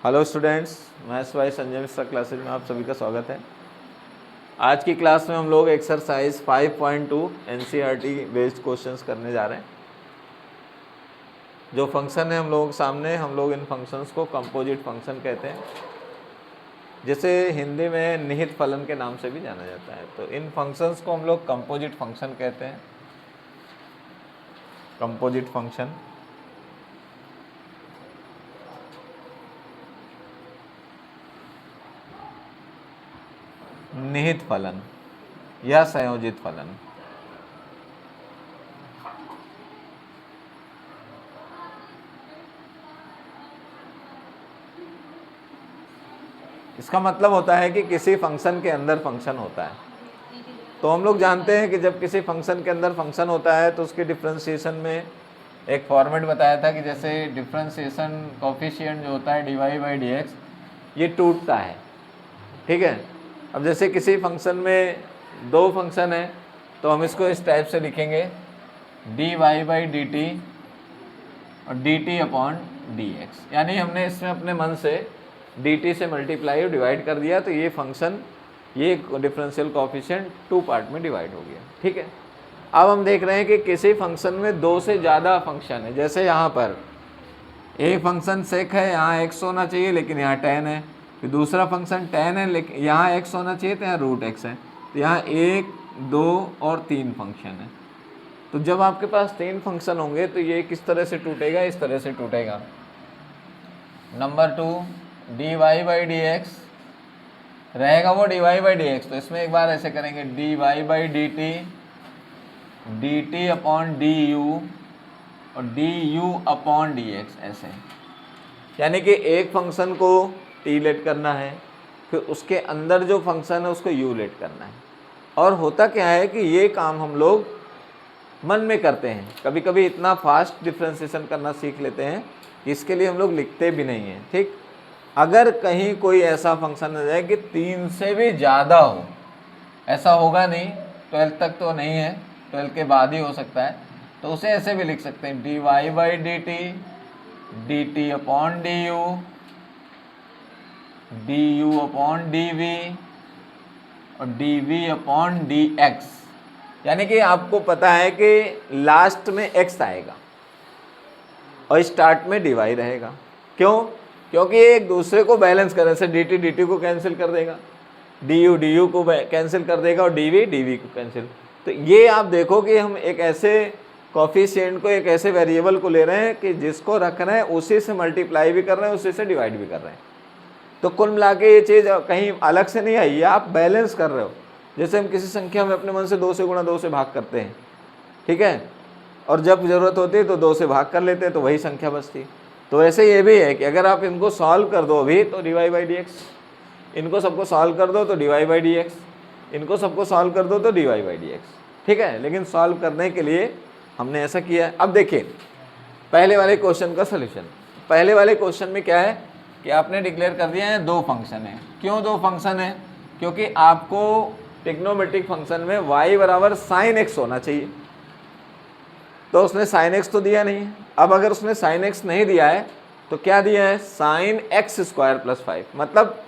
Hello students, maths by Sanjay Mishra classes में आप सभी का स्वागत है। आज की क्लास में हम लोग एक्सरसाइज 5.2 एनसीईआरटी बेस्ड क्वेश्चंस करने जा रहे हैं। जो फंक्शन है हम लोगों के सामने, हम लोग इन फंक्शंस को कंपोजिट फंक्शन कहते हैं, जिसे हिंदी में निहित फलन के नाम से भी जाना जाता है। तो इन फंक्शंस को हम लोग कंपोजिट फंक्शन कहते हैं। कंपोजिट फंक्शन निहित फलन या संयोजित फलन। इसका मतलब होता है कि किसी फंक्शन के अंदर फंक्शन होता है। तो हम लोग जानते हैं कि जब किसी फंक्शन के अंदर फंक्शन होता है तो उसके डिफरेंशिएशन में एक फॉर्मेट बताया था कि जैसे डिफरेंशिएशन कोफिशिएंट जो होता है dy/dx, ये टूटता है। ठीक है। अब जैसे किसी फंक्शन में दो फंक्शन है तो हम इसको इस टाइप से लिखेंगे dy/dt और dt/dx, यानी हमने इसमें अपने मन से dt से मल्टीप्लाई और डिवाइड कर दिया, तो ये फंक्शन, ये डिफरेंशियल कोएफिशिएंट टू पार्ट में डिवाइड हो गया। ठीक है। अब हम देख रहे हैं कि किसी फंक्शन में दो से ज़्यादा फंक्शन है। जैसे यहाँ पर एक फंक्शन सेक है, यहाँ x होना चाहिए लेकिन यहाँ tan है। फिर दूसरा फंक्शन tan है लेकिन यहाँ x होना चाहिए तो यहाँ √x है। तो यहाँ 1, 2 और 3 फंक्शन है। तो जब आपके पास 3 फंक्शन होंगे तो ये किस तरह से टूटेगा? इस तरह से टूटेगा। नंबर 2 dy/dx रहेगा, वो dy/dx। तो इसमें एक बार ऐसे करेंगे dy/dt dt/du और du/dx, ऐसे। यानी कि एक फंक्शन को t लेट करना है, फिर उसके अंदर जो फंक्शन है उसको u लेट करना है। और होता क्या है कि ये काम हम लोग मन में करते हैं, कभी कभी इतना फास्ट डिफरेंशिएशन करना सीख लेते हैं कि इसके लिए हम लोग लिखते भी नहीं हैं। ठीक। अगर कहीं कोई ऐसा फंक्शन आ जाए कि 3 से भी ज़्यादा हो, ऐसा होगा नहीं, 12 तक तो नहीं है, 12 के बाद ही हो सकता है, तो उसे ऐसे भी लिख सकते हैं dy/dt dt/du du/dv और dv/dx। यानी कि आपको पता है कि लास्ट में x आएगा और स्टार्ट में dy रहेगा। क्यों? क्योंकि एक दूसरे को बैलेंस करने से dt dt को कैंसिल कर देगा, du du को कैंसिल कर देगा और dv dv को कैंसिल। तो ये आप देखो कि हम एक ऐसे कोफिशिएंट को, एक ऐसे वेरिएबल को ले रहे हैं कि जिसको रख रहे हैं उसी से मल्टीप्लाई भी कर रहे हैं, उसी से डिवाइड भी कर रहे हैं। तो कुल मिला के ये चीज़ कहीं अलग से नहीं आई है, आप बैलेंस कर रहे हो। जैसे हम किसी संख्या में अपने मन से 2 से गुणा 2 से भाग करते हैं, ठीक है, और जब ज़रूरत होती है तो 2 से भाग कर लेते हैं, तो वही संख्या बचती। तो ऐसे ये भी है कि अगर आप इनको सॉल्व कर दो अभी तो dy/dx, इनको सबको सॉल्व कर दो तो dy/dx, इनको सबको सॉल्व कर दो तो dy/dx। ठीक है। लेकिन सॉल्व करने के लिए हमने ऐसा किया है। अब देखिए पहले वाले क्वेश्चन का सोल्यूशन। पहले वाले क्वेश्चन में क्या है कि आपने डिक्लेयर कर दिया है 2 फंक्शन है। क्यों 2 फंक्शन है? क्योंकि आपको ट्रिग्नोमेट्रिक फंक्शन में y बराबर sin x होना चाहिए, तो उसने sin x तो दिया नहीं है। अब अगर उसने sin x नहीं दिया है तो क्या दिया है? sin x² + 5, मतलब